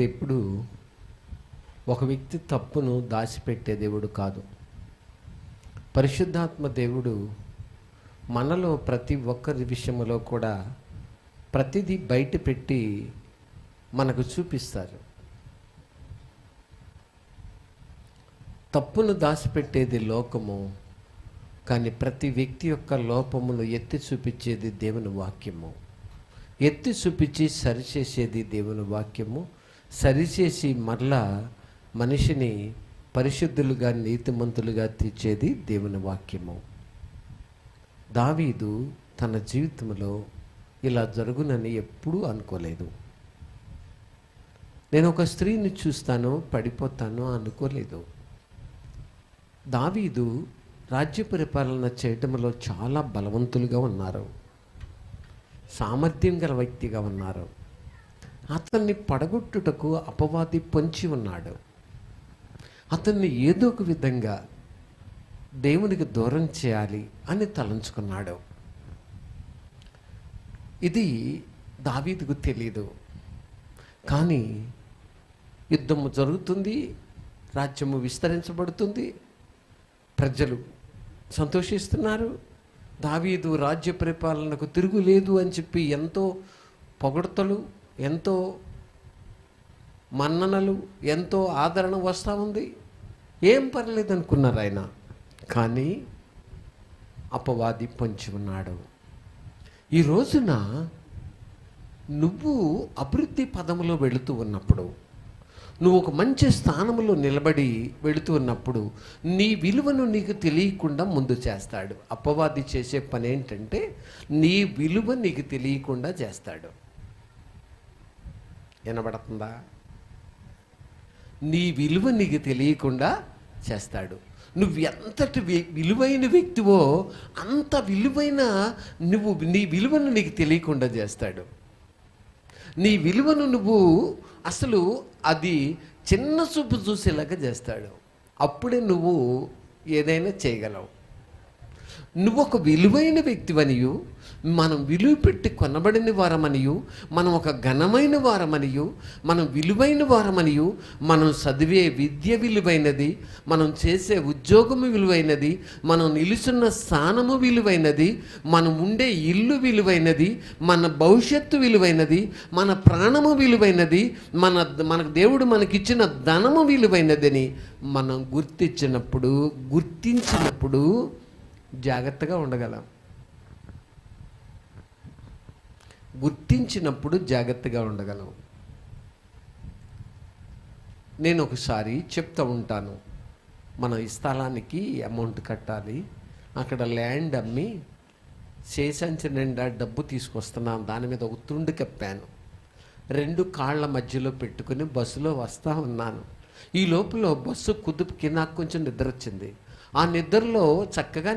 ఎప్పుడు ఒక వ్యక్తి తప్పును దాచిపెట్టే దేవుడు కాదు. పరిశుద్ధాత్మ దేవుడు మనలో ప్రతి ఒక్కరి విషయంలో కూడా ప్రతిదీ బయట పెట్టి మనకు చూపిస్తారు. తప్పును దాచిపెట్టేది లోకము, కానీ ప్రతి వ్యక్తి యొక్క లోపమును ఎత్తి చూపించేది దేవుని వాక్యము. ఎత్తి చూపించి సరిచేసేది దేవుని వాక్యము. సరిచేసి మరలా మనిషిని పరిశుద్ధులుగా నీతిమంతులుగా తీర్చేది దేవుని వాక్యము. దావీదు తన జీవితంలో ఇలా జరుగునని ఎప్పుడూ అనుకోలేదు. నేను ఒక స్త్రీని చూస్తాను పడిపోతాను అనుకోలేదు. దావీదు రాజ్య పరిపాలన చేయటంలో చాలా బలవంతులుగా ఉన్నారు, సామర్థ్యం గల వ్యక్తిగా ఉన్నారు. అతన్ని పడగొట్టుటకు అపవాది పొంచి ఉన్నాడు. అతన్ని ఏదో ఒక విధంగా దేవునికి దూరం చేయాలి అని తలంచుకున్నాడు. ఇది దావీదుకు తెలీదు. కానీ యుద్ధము జరుగుతుంది, రాజ్యము విస్తరించబడుతుంది, ప్రజలు సంతోషిస్తున్నారు. దావీదు రాజ్య పరిపాలనకు తిరుగులేదు అని చెప్పి ఎంతో పొగడ్తలు, ఎంతో మన్ననలు, ఎంతో ఆదరణ వస్తూ ఉంది. ఏం పర్లేదు అనుకున్నారు ఆయన. కానీ అపవాది పొంచి ఉన్నాడు. ఈ రోజున నువ్వు అభివృద్ధి పదములో వెళుతూ ఉన్నప్పుడు, నువ్వు ఒక మంచి స్థానంలో నిలబడి వెళుతూ ఉన్నప్పుడు నీ విలువను నీకు తెలియకుండా ముందు చేస్తాడు. అపవాది చేసే పని ఏంటంటే నీ విలువ నీకు తెలియకుండా చేస్తాడు. వినబడుతుందా? నీ విలువ నీకు తెలియకుండా చేస్తాడు. నువ్వు ఎంతటి విలువైన వ్యక్తివో అంత విలువైన నీ విలువను నీకు తెలియకుండా చేస్తాడు. నీ విలువను నువ్వు అసలు అది చిన్న చూపు చూసేలాగా చేస్తాడు. అప్పుడే నువ్వు ఏదైనా చేయగలవు. నువ్వు ఒక విలువైన వ్యక్తివనియు, మనం విలువ పెట్టి కొనబడిన వారమనియు, మనం ఒక ఘనమైన వారమనియు, మనం విలువైన వారమనియు, మనం చదివే విద్య విలువైనది, మనం చేసే ఉద్యోగము విలువైనది, మనం నిలుచున్న స్థానము విలువైనది, మనం ఉండే ఇల్లు విలువైనది, మన భవిష్యత్తు విలువైనది, మన ప్రాణము విలువైనది, మనకు దేవుడు మనకిచ్చిన ధనము విలువైనదని మనం గుర్తించినప్పుడు జాగ్రత్తగా ఉండగలం. గుర్తించినప్పుడు జాగ్రత్తగా ఉండగలం. నేను ఒకసారి చెప్తూ ఉంటాను, మనం ఈ స్థలానికి అమౌంట్ కట్టాలి, అక్కడ ల్యాండ్ అమ్మి శేషంచి నిండా డబ్బు తీసుకొస్తున్నాను, దాని మీద ఒక తుండు కప్పాను, 2 కాళ్ళ మధ్యలో పెట్టుకుని బస్సులో వస్తూ ఉన్నాను. ఈ లోపల బస్సు కుదుపుకి నాకు కొంచెం నిద్ర వచ్చింది. ఆ నిద్రలో చక్కగా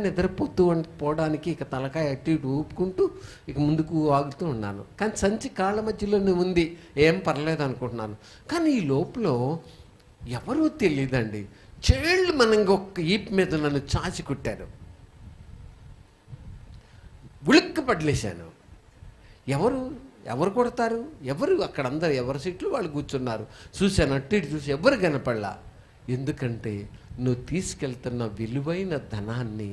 పోవడానికి ఇక తలకాయ అటు ఇటు ఊపుకుంటూ ఇక ముందుకు ఆగుతూ ఉన్నాను. కానీ సంచి కాళ్ళ మధ్యలోనే ఉంది, ఏం పర్లేదు అనుకుంటున్నాను. కానీ ఈ లోపల ఎవరూ తెలియదండి, చేళ్ళు మనం ఇంకొక ఈప్ మీద నన్ను చాచి కుట్టారు. ఉలిక్కి పడలేశాను. ఎవరు కొడతారు? ఎవరు? అక్కడ అందరు ఎవరి సీట్లు వాళ్ళు కూర్చున్నారు. చూశాను, అటు ఇటు చూసి ఎవరు కనపడలా. ఎందుకంటే నువ్వు తీసుకెళ్తున్న విలువైన ధనాన్ని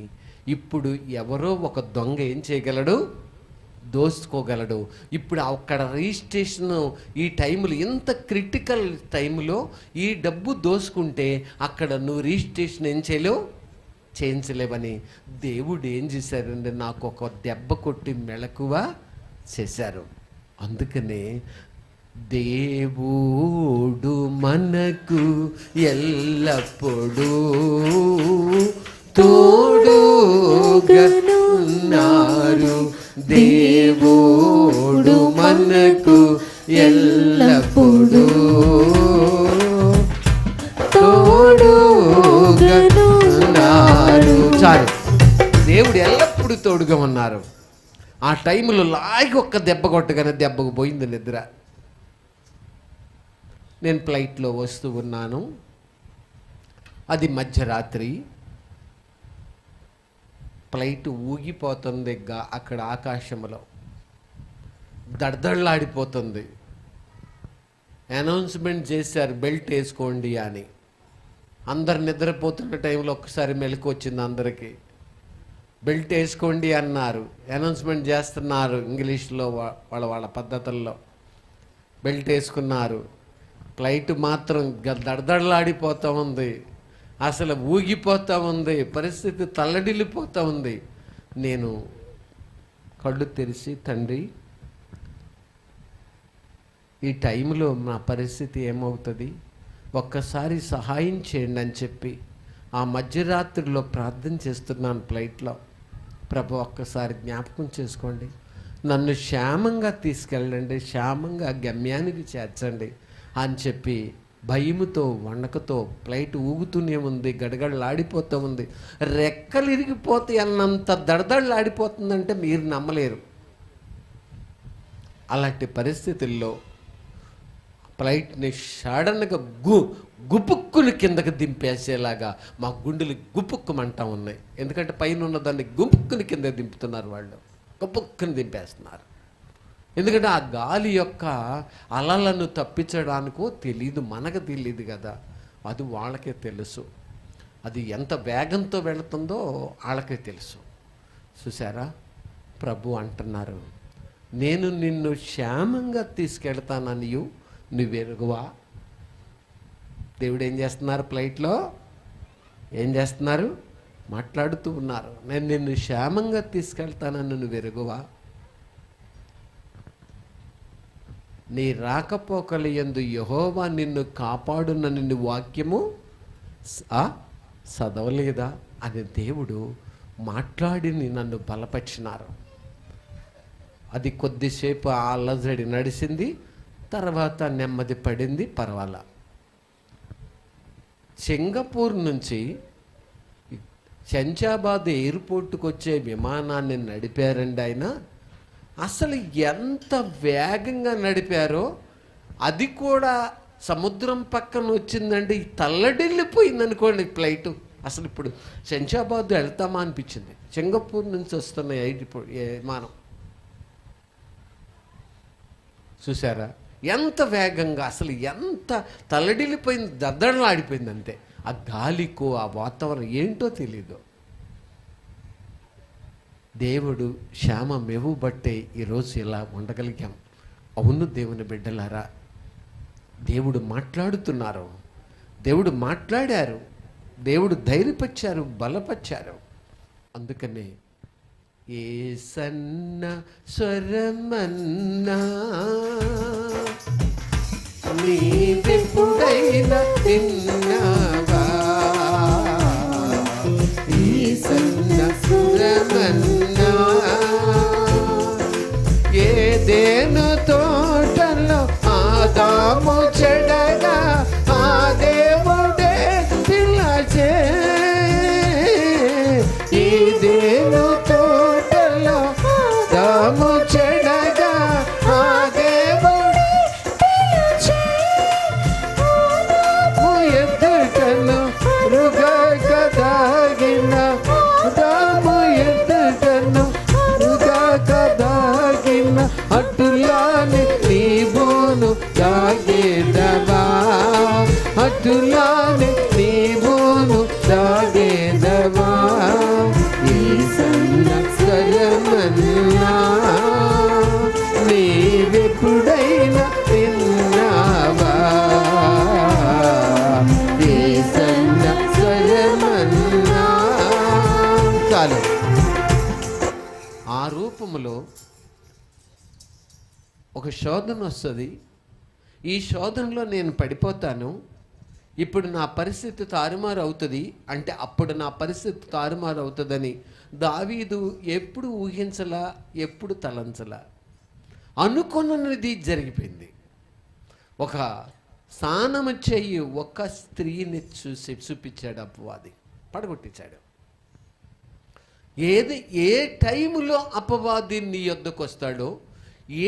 ఇప్పుడు ఎవరో ఒక దొంగ ఏం చేయగలడు? దోసుకోగలడు. ఇప్పుడు అక్కడ రిజిస్ట్రేషన్ ఈ టైంలో, ఇంత క్రిటికల్ టైంలో ఈ డబ్బు దోసుకుంటే అక్కడ నువ్వు రిజిస్ట్రేషన్ ఏం చేయలేవు, చేయించలేవని దేవుడు ఏం చేశారంటే నాకు ఒక దెబ్బ కొట్టి మెలకువ చేశారు. అందుకనే దేవుడు మనకు ఎల్లప్పుడూ తోడుగా ఉన్నారు. దేవుడు మనకు ఎల్లప్పుడూ తోడుగా ఉన్నారు. చాలు, దేవుడు ఎల్లప్పుడూ తోడుగా ఉన్నారు. ఆ టైంలో లాగి ఒక్క దెబ్బ కొట్టగానే దెబ్బకు పోయింది నిద్ర. నేను ఫ్లైట్లో వస్తూ ఉన్నాను, అది మధ్యరాత్రి. ఫ్లైట్ ఊగిపోతుంది, అక్కడ ఆకాశంలో దడదళ్ళాడిపోతుంది. అనౌన్స్మెంట్ చేశారు, బెల్ట్ వేసుకోండి అని. అందరు నిద్రపోతున్న టైంలో ఒక్కసారి మెలకు వచ్చింది అందరికీ. బెల్ట్ వేసుకోండి అన్నారు, అనౌన్స్మెంట్ చేస్తున్నారు ఇంగ్లీష్లో, వాళ్ళ పద్ధతుల్లో. బెల్ట్ వేసుకున్నారు. ఫ్లైట్ మాత్రం దడదడలాడిపోతూ ఉంది, అసలు ఊగిపోతూ ఉంది, పరిస్థితి తల్లడిల్లిపోతూ ఉంది. నేను కళ్ళు తెరిచి, తండ్రి ఈ టైంలో నా పరిస్థితి ఏమవుతుంది, ఒక్కసారి సహాయం చేయండి అని చెప్పి ఆ మధ్యరాత్రిలో ప్రార్థన చేస్తున్నాను ఫ్లైట్లో. ప్రభు ఒక్కసారి జ్ఞాపకం చేసుకోండి, నన్ను క్షేమంగా తీసుకెళ్ళండి, క్షేమంగా గమ్యానికి చేర్చండి అని చెప్పి భయముతో వణకతో ఫ్లైట్ ఊగుతూనే ఉంది, గడగడలాడిపోతూ ఉంది. రెక్కలు ఇరిగిపోతే అన్నంత దడదడలాడిపోతుందంటే మీరు నమ్మలేరు. అలాంటి పరిస్థితుల్లో ఫ్లైట్ని సడన్గా గుపుక్కుని కిందకి దింపేసేలాగా మా గుండెలు గుపుక్కుమంటా ఉన్నాయి. ఎందుకంటే పైన ఉన్న దాన్ని గుపుక్కుని కింద దింపుతున్నారు వాళ్ళు, గుపుక్కుని దింపేస్తున్నారు. ఎందుకంటే ఆ గాలి యొక్క అలలను తప్పించడానికో తెలీదు, మనకు తెలియదు కదా, అది వాళ్ళకే తెలుసు. అది ఎంత వేగంతో వెళుతుందో వాళ్ళకే తెలుసు. చూసారా, ప్రభు అంటున్నారు, నేను నిన్ను క్షేమంగా తీసుకెళ్తానని నువ్వెరుగువా. దేవుడు ఏం చేస్తున్నారు, ఫ్లైట్లో ఏం చేస్తున్నారు, మాట్లాడుతూ ఉన్నారు. నేను నిన్ను క్షేమంగా తీసుకెళ్తానని నువ్వెరుగువా. నీ రాకపోకలు యందు యెహోవా నిన్ను కాపాడునని నీ వాక్యము చదవలేదా అని దేవుడు మాట్లాడి నన్ను బలపరిచినారు. అది కొద్దిసేపు అల్లజడి నడిచింది, తర్వాత నెమ్మది పడింది, పర్వాలా. సింగపూర్ నుంచి శంషాబాద్ ఎయిర్పోర్ట్కి వచ్చే విమానాన్ని నడిపారండి ఆయన. అసలు ఎంత వేగంగా నడిపారో, అది కూడా సముద్రం పక్కన వచ్చిందండి, తల్లడిల్లిపోయింది అనుకోండి ఫ్లైటు. అసలు ఇప్పుడు శంషాబాద్ వెళ్తామా అనిపించింది, సింగపూర్ నుంచి వస్తున్న విమానం. చూసారా ఎంత వేగంగా, అసలు ఎంత తల్లడిల్లిపోయింది, దద్దడలాడిపోయింది అంతే. ఆ గాలికో ఆ వాతావరణం ఏంటో తెలీదు. దేవుడు క్షేమం ఇవ్వబట్టే ఈరోజు ఇలా ఉండగలిగాం. అవును దేవుని బిడ్డలారా, దేవుడు మాట్లాడుతున్నారు, దేవుడు మాట్లాడారు, దేవుడు ధైర్యపరిచారు, బలపరిచారు. అందుకనే యేసన్న స్వరమన్నా నీవెప్పుడైనా విన్నావా, యేసన్న స్వరమన్నా ఏదెను తోటలో ఆదాము చెడగా ఆ దేవుడే పిలిచే, ఏదెను తోటలో ఆదాము చెడగా ఆ దేవుడే పిలిచే, ఎదుటను మృగక దాగిన ఆదాము ఎదుటను మృగక దాగిన అటులాని నీవును దాగేదవా, అటులాని నీవును దాగేదవా. యేసన్న స్వరమన్నా నీవెప్పుడైనా విన్నావా, యేసన్న స్వరమన్నా. చాలు. ఆ రూపములో ఒక శోధన వస్తుంది. ఈ శోధనలో నేను పడిపోతాను, ఇప్పుడు నా పరిస్థితి తారుమారు అవుతుంది అంటే అప్పుడు నా పరిస్థితి తారుమారు అవుతుందని దావీదు ఎప్పుడు ఊహించలా, ఎప్పుడు తలంచలా. అనుకున్నది జరిగిపోయింది. ఒక స్నానము చెయ్యి ఒక స్త్రీని చూపించాడు అపవాది, పడగొట్టించాడు. ఏ టైములో అపవాది నీ యొద్దకు వస్తాడో,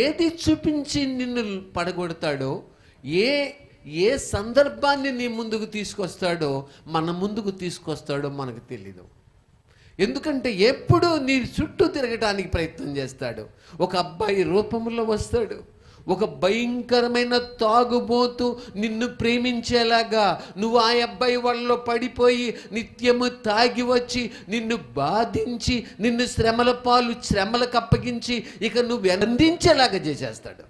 ఏది చూపించి నిన్ను పడగొడతాడో, ఏ సందర్భాన్ని నీ ముందుకు తీసుకొస్తాడో, మన ముందుకు తీసుకొస్తాడో మనకు తెలీదు. ఎందుకంటే ఎప్పుడూ నీ చుట్టూ తిరగటానికి ప్రయత్నం చేస్తాడు. ఒక అబ్బాయి రూపంలో వస్తాడు, ఒక భయంకరమైన తాగుబోతు నిన్ను ప్రేమించేలాగా నువ్వు ఆ అబ్బాయి వాళ్ళలో పడిపోయి నిత్యము తాగి వచ్చి నిన్ను బాధించి నిన్ను శ్రమల పాలు శ్రమలకు అప్పగించి ఇక నువ్వు అందించేలాగా చేసేస్తాడు.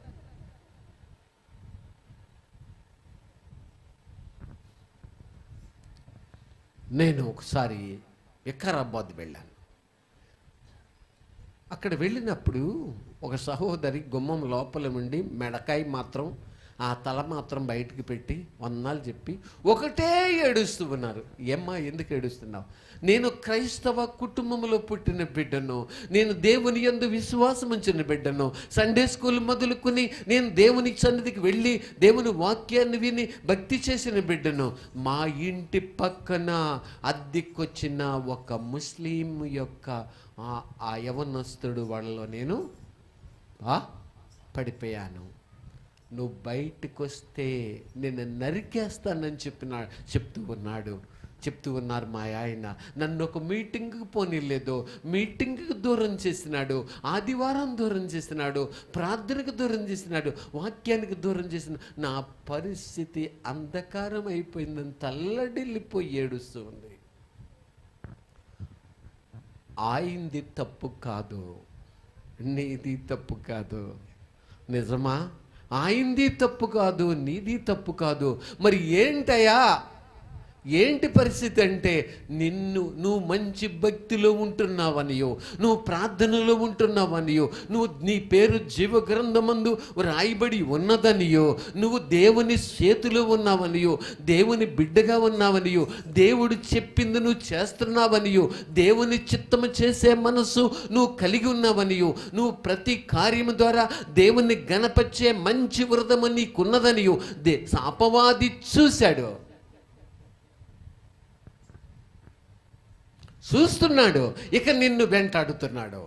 నేను ఒకసారి వికారాబాద్ వెళ్ళాను. అక్కడ వెళ్ళినప్పుడు ఒక సహోదరి గుమ్మం లోపల ఉండి మెడకాయ మాత్రం ఆ తల మాత్రం బయటికి పెట్టి వందనాలు చెప్పి ఒకటే ఏడుస్తూ ఉన్నారు. ఏమ్మా ఎందుకు ఏడుస్తున్నావు? నేను క్రైస్తవ కుటుంబంలో పుట్టిన బిడ్డను, నేను దేవుని యందు విశ్వాసం ఉంచిన బిడ్డను, సండే స్కూల్ మొదలుకొని నేను దేవుని సన్నిధికి వెళ్ళి దేవుని వాక్యాన్ని విని భక్తి చేసిన బిడ్డను. మా ఇంటి పక్కన అద్దెకొచ్చిన ఒక ముస్లిం యొక్క ఆ యవనస్తుడు వాళ్ళలో నేను పడిపోయాను. నువ్వు బయటకు వస్తే నేను నరికేస్తానని చెప్తూ ఉన్నారు మా ఆయన. నన్ను ఒక మీటింగ్కి పోనీలేదు, మీటింగ్కి దూరం చేసినాడు, ఆదివారం దూరం చేసినాడు, ప్రార్థనకు దూరం చేసినాడు, వాక్యానికి దూరం చేసిన. నా పరిస్థితి అంధకారం అయిపోయిందని తల్లడిల్లిపోయి ఏడుస్తూ ఉంది. ఆయింది తప్పు కాదు, నీది తప్పు కాదు. నిజమా? ఆయింది తప్పు కాదు, నీది తప్పు కాదు. మరి ఏంటయ్యా, ఏంటి పరిస్థితి అంటే నువ్వు మంచి భక్తిలో ఉంటున్నావనియో, నువ్వు ప్రార్థనలో ఉంటున్నావనియో, నీ పేరు జీవ గ్రంథమందు రాయబడి ఉన్నదనియో, నువ్వు దేవుని చేతిలో ఉన్నావనియో, దేవుని బిడ్డగా ఉన్నావనియో, దేవుడు చెప్పింది నువ్వు చేస్తున్నావనియో, దేవుని చిత్తము చేసే మనసు నువ్వు కలిగి ఉన్నావనియో, నువ్వు ప్రతి కార్యము ద్వారా దేవుని గణపరిచే మంచి వృధము నీకున్నదనియో అపవాది చూస్తున్నాడు. ఇక నిన్ను వెంటాడుతున్నాడు.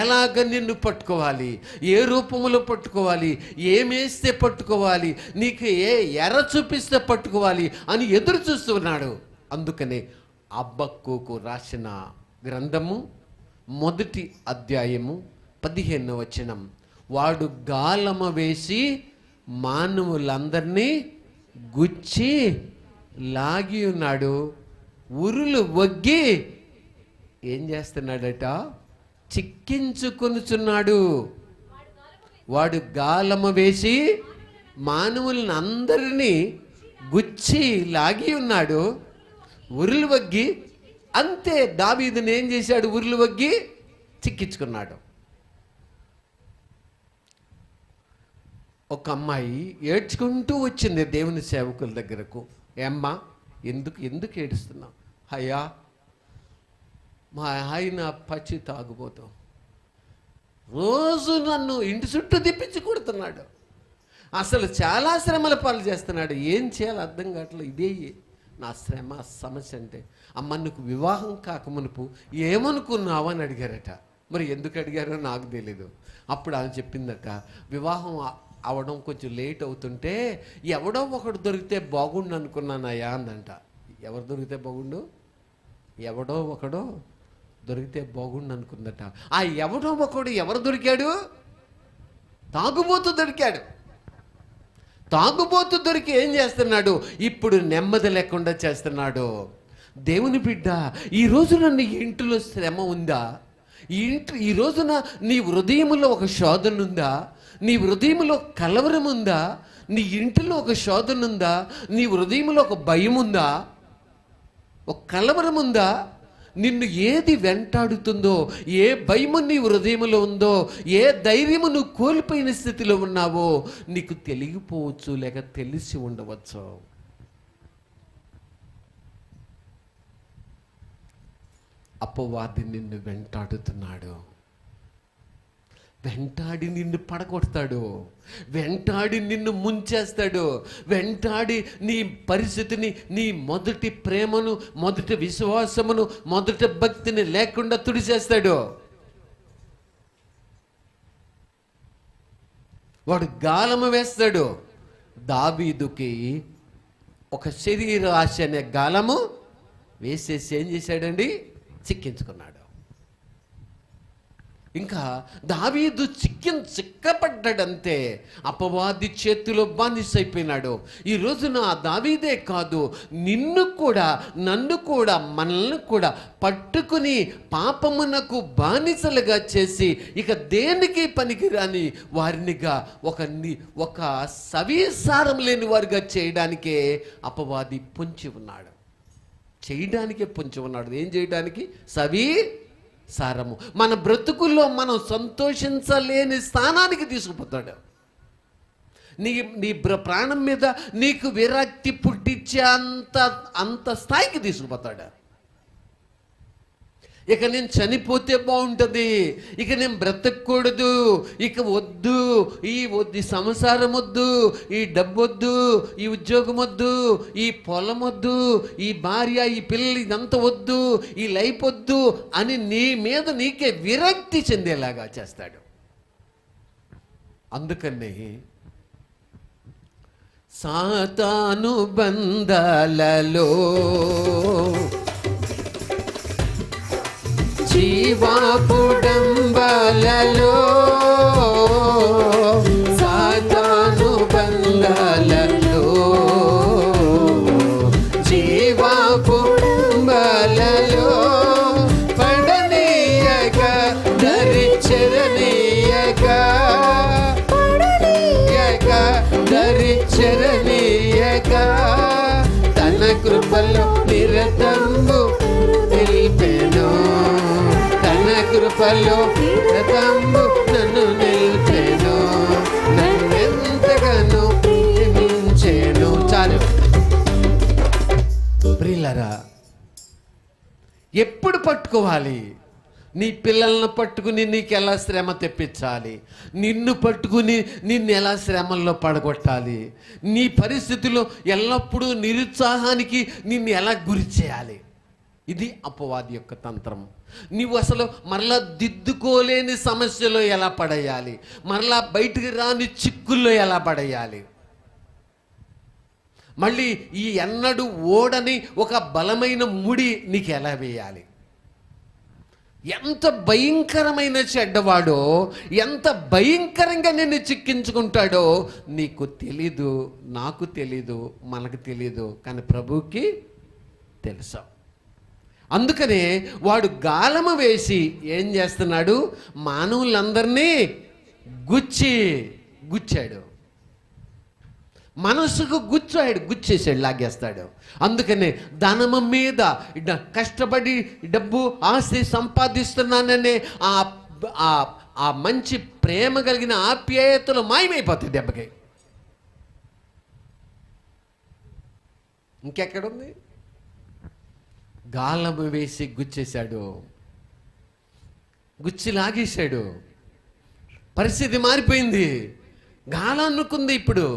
ఎలాగ నిన్ను పట్టుకోవాలి, ఏ రూపంలో పట్టుకోవాలి, ఏమేస్తే పట్టుకోవాలి, నీకు ఏ ఎర్ర చూపిస్తే పట్టుకోవాలి అని ఎదురు చూస్తున్నాడు. అందుకనే హబక్కూకు రాసిన గ్రంథము 1వ అధ్యాయము 15వ వచనం, వాడు గాలమ వేసి మానవులందరినీ గుచ్చి లాగి ఉన్నాడు, ఉరులు వగ్గి ఏం చేస్తున్నాడట? చిక్కించుకొనుచున్నాడు. వాడు గాలమ వేసి మానవులను అందరినీ గుచ్చి లాగి ఉన్నాడు, ఉరులు వగ్గి. అంతే, దావీదుని ఏం చేశాడు? ఉరులు వగ్గి చిక్కించుకున్నాడు. ఒక అమ్మాయి ఏడ్చుకుంటూ వచ్చింది దేవుని సేవకుల దగ్గరకు. ఏమ్మా ఎందుకు ఏడుస్తున్నావు? అయ్యా, మా ఆయన పచ్చి తాగుబోతాం, రోజు నన్ను ఇంటి చుట్టూ తిప్పించి కొడుతున్నాడు, అసలు చాలా శ్రమల పాలు చేస్తున్నాడు, ఏం చేయాలో అర్థం కావట్లేదు, ఇదే నా సమస్య అంటే. అమ్మ, నీకు వివాహం కాకమునుపు ఏమనుకున్నావు అని అడిగారట. మరి ఎందుకు అడిగారో నాకు తెలీదు. అప్పుడు ఆమె చెప్పిందట, వివాహం అవడం కొంచెం లేట్ అవుతుంటే ఎవడో ఒకడు దొరికితే బాగుండు అనుకున్నానయ్యా అందంట. ఎవరు దొరికితే బాగుండు? ఎవడో ఒకడో దొరికితే బాగుండు అనుకుందట. ఆ ఎవడో ఒకడు ఎవరు దొరికాడు? తాగుబోతు దొరికాడు. తాగుబోతు దొరికి ఏం చేస్తున్నాడు? ఇప్పుడు నెమ్మది లేకుండా చేస్తున్నాడు. దేవుని బిడ్డ, ఈ రోజున నీ ఇంటిలో శ్రమ ఉందా? ఈ రోజున నీ హృదయంలో ఒక శోధన ఉందా? నీ హృదయంలో కలవరం ఉందా? నీ ఇంటిలో ఒక శోధన ఉందా? నీ హృదయంలో ఒక భయం ఉందా? ఒక కలవరం ఉందా? నిన్ను ఏది వెంటాడుతుందో, ఏ భయము నీ హృదయంలో ఉందో, ఏ ధైర్యము నువ్వు కోల్పోయిన స్థితిలో ఉన్నావో నీకు తెలియకపోవచ్చు, లేక తెలిసి ఉండవచ్చు. అపవాది నిన్ను వెంటాడుతున్నాడు, వెంటాడి నిన్ను పడగొడతాడు, వెంటాడి నిన్ను ముంచేస్తాడు, వెంటాడి నీ పరిస్థితిని, నీ మొదటి ప్రేమను, మొదటి విశ్వాసమును, మొదటి భక్తిని లేకుండా తుడిచేస్తాడు. వాడు గాలము వేస్తాడు. దావీదుకి ఒక శరీర ఆశ అనే గాలము వేసేసి ఏం చేశాడండి? చిక్కించుకున్నాడు. ఇంకా దావీదు చిక్కపడ్డాడంతే, అపవాది చేతిలో బానిసైపోయినాడు. ఈ రోజున దావీదే కాదు, నిన్ను కూడా నన్ను కూడా మనల్ని కూడా పట్టుకుని పాపమునకు బానిసలుగా చేసి ఇక దేనికి పనికిరాని వారినిగా ఒక సవిసారం లేని వారిగా చేయడానికే అపవాది పొంచి ఉన్నాడు. చేయడానికే పొంచి ఉన్నాడు. ఏం చేయడానికి? సారము. మన బ్రతుకుల్లో మనం సంతోషించలేని స్థానానికి తీసుకుపోతాడు. నీ ప్రాణం మీద నీకు విరక్తి పుట్టించే అంత స్థాయికి తీసుకుపోతాడు. ఇక నేను చనిపోతే బాగుంటుంది, ఇక నేను బ్రతకూడదు, ఇక వద్దు, ఈ సంసారం వద్దు, ఈ డబ్బు వద్దు, ఈ ఉద్యోగం వద్దు, ఈ పొలం వద్దు, ఈ భార్య, ఈ పిల్లలు, ఇదంతా వద్దు, ఈ లైఫ్ వద్దు అని నీ మీద నీకే విరక్తి చెందేలాగా చేస్తాడు. అందుకని సాతాను బంధాలలో జీవాపుడంబలలో సాతాను బంధాలలో జీవాపుడంబలలో పడనీయక దరిచరనీయక దరిచరనీయక తన కృపలో నిరతంబు నిలిపెను, తన కృపలో నిరతంబు నన్ను నిలిపెను, నన్నెంతగానో ప్రేమించెను. చాలు ప్రియులారా, ఎప్పుడు పట్టుకోవాలి? నీ పిల్లలను పట్టుకుని నీకు ఎలా శ్రమ తెప్పించాలి, నిన్ను పట్టుకుని నిన్ను ఎలా శ్రమల్లో పడగొట్టాలి, నీ పరిస్థితిలో ఎల్లప్పుడూ నిరుత్సాహానికి నిన్ను ఎలా గురి చేయాలి, ఇది అపవాది యొక్క తంత్రం. నీవు అసలు మరలా దిద్దుకోలేని సమస్యలో ఎలా పడేయాలి, మరలా బయటికి రాని చిక్కుల్లో ఎలా పడేయాలి, మళ్ళీ ఈ ఎన్నడూ ఓడని ఒక బలమైన ముడి నీకు ఎలా వేయాలి. ఎంత భయంకరమైన చెడ్డవాడో, ఎంత భయంకరంగా నిన్ను చిక్కించుకుంటాడో నీకు తెలీదు, నాకు తెలీదు, మనకు తెలీదు, కానీ ప్రభువుకి తెలుసు. అందుకనే వాడు గాలము వేసి ఏం చేస్తున్నాడు? మానవులందరినీ గుచ్చాడు, మనసుకు గుచ్చేసాడు, లాగేస్తాడు. అందుకనే ధనము మీద కష్టపడి డబ్బు ఆస్తి సంపాదిస్తున్నాననే ఆ మంచి ప్రేమ కలిగిన ఆప్యాయతలు మాయమైపోతాయి దెబ్బకి. ఇంకెక్కడుంది? గాలము వేసి గుచ్చేశాడు, గుచ్చి లాగేశాడు. పరిస్థితి మారిపోయింది. గాలం అనుకుంది, ఇప్పుడు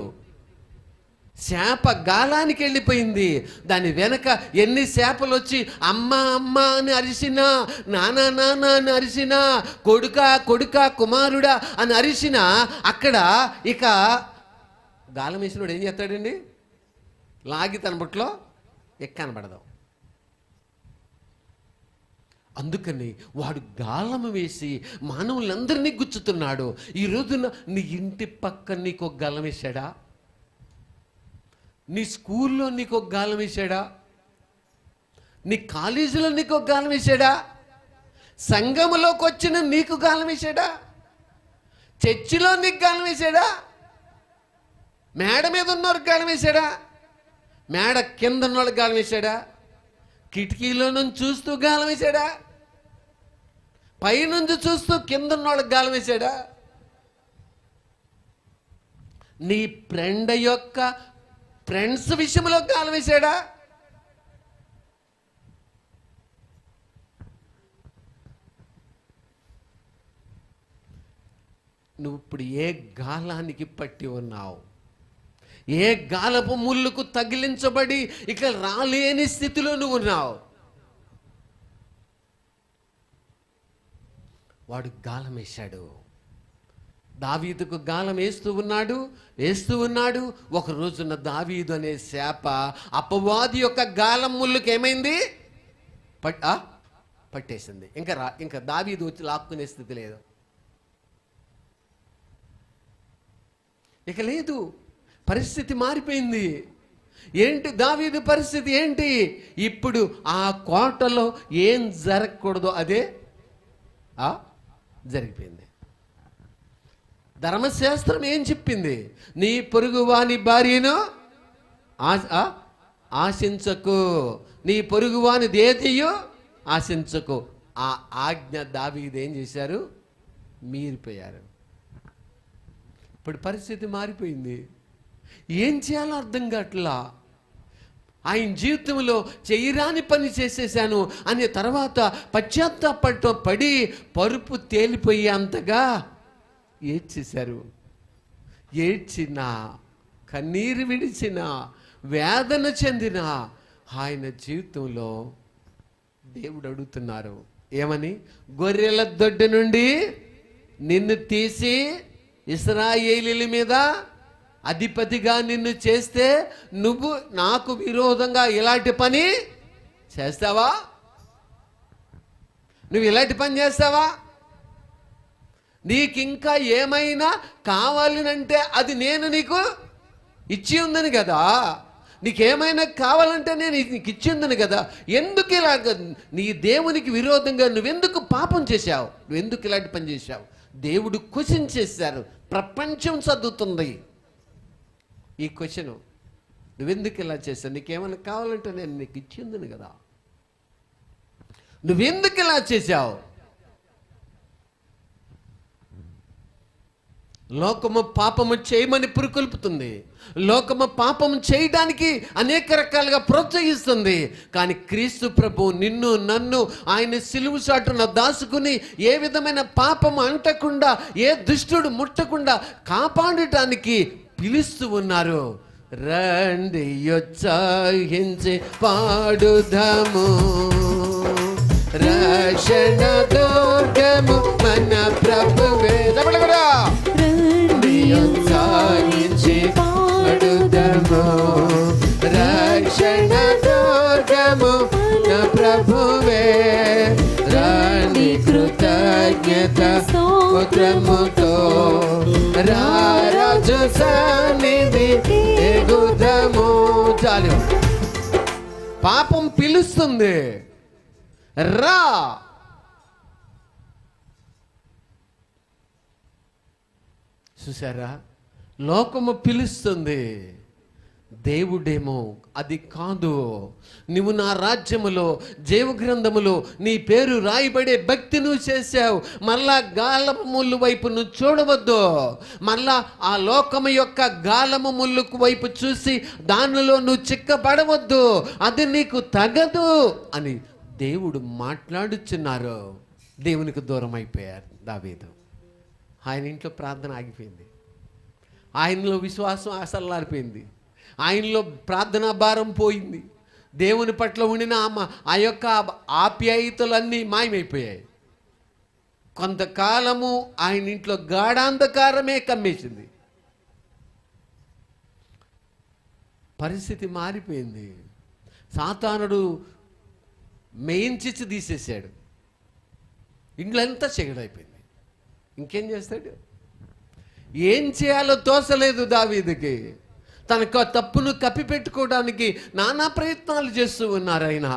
శాప గాలానికి వెళ్ళిపోయింది. దాని వెనక ఎన్ని శాపలు వచ్చి అమ్మ అమ్మ అని అరిసినా, నానా నాన్న అని అరిసినా, కొడుక కొడుక కుమారుడా అని అరిసినా, అక్కడ ఇక గాలం వేసినోడు ఏం చేస్తాడండి? లాగి తన బుట్లో ఎక్కనబడదాం. అందుకని వాడు గాలము వేసి మానవులందరినీ గుచ్చుతున్నాడు. ఈ రోజున నీ ఇంటి పక్క నీకు ఒక గాలం వేశాడా? నీ స్కూల్లో నీకు ఒక గాలం వేశాడా? నీ కాలేజీలో నీకు ఒక గాలం వేశాడా? సంఘములోకి వచ్చిన నీకు గాలం వేశాడా? చర్చిలో నీకు గాలం వేశాడా? మేడ మీద ఉన్నవారికి గాలం వేశాడా? మేడ కింద ఉన్నవాళ్ళకి గాలం వేశాడా? కిటికీలో నుంచి చూస్తూ గాలం వేశాడా? పైనుంచి చూస్తూ కింద ఉన్నవాళ్ళకి గాలం వేశాడా? నీ ఫ్రెండ్స్ విషయంలో గాలం వేశాడా? నువ్వు ఇప్పుడు ఏ గాలానికి పట్టి ఉన్నావు? ఏ గాలపు ముళ్ళుకు తగిలించబడి ఇక రాలేని స్థితిలో నువ్వు ఉన్నావు? వాడు గాలం వేశాడు. దావీదుకు గాలం వేస్తూ ఉన్నాడు. ఒక రోజున దావీదు అనే శాప అపవాది యొక్క గాలం ముళ్ళుకి ఏమైంది? పట్టేసింది. ఇంకా దావీదు వచ్చి లాక్కునే స్థితి లేదు. ఇక లేదు, పరిస్థితి మారిపోయింది. ఏంటి దావీదు పరిస్థితి ఏంటి? ఇప్పుడు ఆ కోటలో ఏం జరగకూడదో అదే జరిగిపోయింది. ధర్మశాస్త్రం ఏం చెప్పింది? నీ పొరుగువాని భార్యను ఆశించకు, నీ పొరుగువాని దేతియు ఆశించకు. ఆ ఆజ్ఞ దావీదు ఏం చేశారు? మీరిపోయారు. ఇప్పుడు పరిస్థితి మారిపోయింది. ఏం చేయాలో అర్థం కావట్లా. ఆయన జీవితంలో చేయరాని పని చేసేసాను అనే తర్వాత పశ్చాత్తాపడి పరుపు తేలిపోయే అంతగా ఏడ్చేశారు. ఏడ్చిన, కన్నీరు విడిచిన, వేదన చెందిన ఆయన జీవితంలో దేవుడు అడుగుతున్నారు ఏమని? గొర్రెల దొడ్డి నుండి నిన్ను తీసి ఇశ్రాయేలీల మీద అధిపతిగా నిన్ను చేస్తే నువ్వు నాకు విరోధంగా ఇలాంటి పని చేస్తావా? నువ్వు ఇలాంటి పని చేస్తావా? నీకు ఇంకా ఏమైనా కావాలనంటే అది నేను నీకు ఇచ్చి ఉందని కదా. నీకేమైనా కావాలంటే నేను నీకు ఇచ్చి ఉందని కదా. ఎందుకు ఇలాగ నీ దేవునికి విరోధంగా నువ్వెందుకు పాపం చేశావు? నువ్వెందుకు ఇలాంటి పని చేశావు? దేవుడు క్వశ్చన్ చేశారు. ప్రపంచం చదువుతుంది ఈ క్వశ్చన్. నువ్వెందుకు ఇలా చేశావు? నీకేమైనా కావాలంటే నేను నీకు ఇచ్చి ఉందని కదా. నువ్వెందుకు ఇలా చేశావు? లోకము పాపము చేయమని పురుకొల్పుతుంది. లోకము పాపము చేయడానికి అనేక రకాలుగా ప్రోత్సహిస్తుంది. కానీ క్రీస్తు ప్రభు నిన్ను నన్ను ఆయన సిలువ చాటున దాచుకుని ఏ విధమైన పాపము అంటకుండా, ఏ దుష్టుడు ముట్టకుండా కాపాడటానికి పిలుస్తూ ఉన్నారు. రండి ఉత్సాహించి పాడుదాము, రక్షణ దుర్గము మన ప్రభువే. ఉత్సాహించి పాడుదాము, రక్షణ దుర్గము నా ప్రభువే. రాణి కృతజ్ఞత స్తోత్రముతో రాజు సన్నిధి ఎగుదము. చాలు, పాపం పిలుస్తుంది, రా. చూసారా? లోకము పిలుస్తుంది, దేవుడేమో అది కాదు. నువ్వు నా రాజ్యములో జీవగ్రంథములో నీ పేరు రాయబడే భక్తి నువ్వు చేశావు. మళ్ళా గాలము ముళ్ళు వైపు నువ్వు చూడవద్దు. మళ్ళా ఆ లోకము యొక్క గాలము ముళ్ళు వైపు చూసి దానిలో నువ్వు చిక్కబడవద్దు. అది నీకు తగదు అని దేవుడు మాట్లాడుచున్నారు. దేవునికి దూరం అయిపోయారు దావీదు. ఆయన ఇంట్లో ప్రార్థన ఆగిపోయింది. ఆయనలో విశ్వాసం అసలారిపోయింది. ఆయనలో ప్రార్థనా భారం పోయింది. దేవుని పట్ల ఉండిన ఆ యొక్క ఆప్యాయతలన్నీ మాయమైపోయాయి. కొంతకాలము ఆయన ఇంట్లో గాఢాంధకారమే కమ్మేసింది. పరిస్థితి మారిపోయింది. సాతానుడు మేయించి తీసేసాడు. ఇంట్లో అంతా చీకటైపోయింది. ఇంకేం చేస్తాడు? ఏం చేయాలో తోసలేదు దావీదుకి. తన తప్పును కప్పిపెట్టుకోవడానికి నానా ప్రయత్నాలు చేస్తూ ఉన్నారు ఆయన.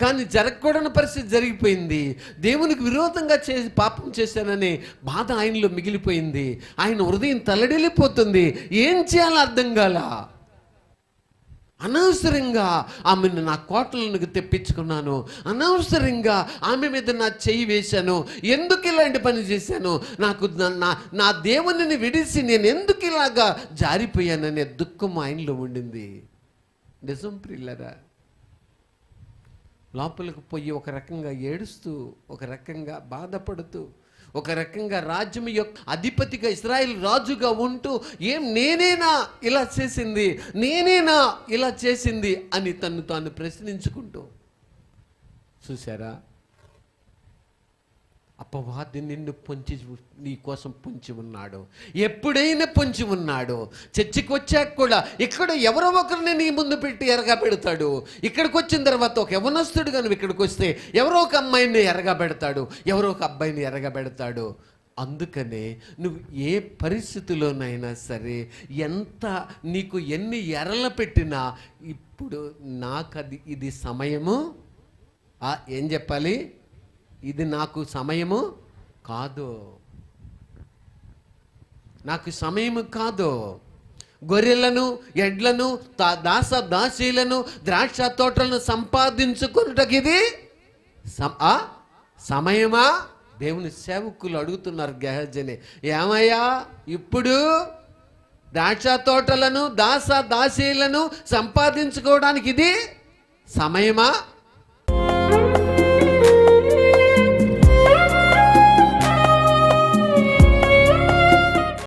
కానీ జరగకూడని పరిస్థితి జరిగిపోయింది. దేవునికి విరోధంగా పాపం చేశానని బాధ ఆయనలో మిగిలిపోయింది. ఆయన హృదయం తల్లడిల్లిపోతుంది. ఏం చేయాలో అర్థం కాల. అనవసరంగా ఆమెను నా కోటలకు తెప్పించుకున్నాను, అనవసరంగా ఆమె మీద నా చెయ్యి వేశాను, ఎందుకు ఇలాంటి పని చేశాను, నాకు నా దేవునిని విడిచి నేను ఎందుకు ఇలాగా జారిపోయాననే దుఃఖం ఆయనలో ఉండింది. నిజం ప్రియులారా, లోపలికి పోయి ఒక రకంగా ఏడుస్తూ, ఒక రకంగా బాధపడుతూ, ఒక రకంగా రాజ్యం యొక్క అధిపతిగా ఇశ్రాయేలు రాజుగా ఉంటూ నేనేనా ఇలా చేసింది, నేనేనా ఇలా చేసింది అని తను తాను ప్రశ్నించుకుంటూ. చూసారా? అపవాది నిన్ను నీ కోసం పొంచి ఉన్నాడు, ఎప్పుడైనా పొంచి ఉన్నాడు. చర్చికి వచ్చాక కూడా ఇక్కడ ఎవరో ఒకరిని నీ ముందు పెట్టి ఎరగా పెడతాడు. ఇక్కడికి వచ్చిన తర్వాత ఒక యవనస్తుడు కానీ ఇక్కడికి వస్తే ఎవరో ఒక అమ్మాయిని ఎరగా పెడతాడు, ఎవరో ఒక అబ్బాయిని ఎరగా పెడతాడు. అందుకనే నువ్వు ఏ పరిస్థితిలోనైనా సరే, ఎంత నీకు ఎన్ని ఎరలు పెట్టినా, ఇప్పుడు నాకు ఇది సమయము ఏం చెప్పాలి, ఇది నాకు సమయము కాదు, నాకు సమయము కాదు. గొర్రెలను, ఎడ్లను, దాసీలను, ద్రాక్ష తోటలను సంపాదించుకున్నటకు ఇది సమయమా? దేవుని సేవకులు అడుగుతున్నారు గెహజీని, ఏమయ్యా ఇప్పుడు ద్రాక్ష తోటలను, దాసీలను సంపాదించుకోవడానికి ఇది సమయమా?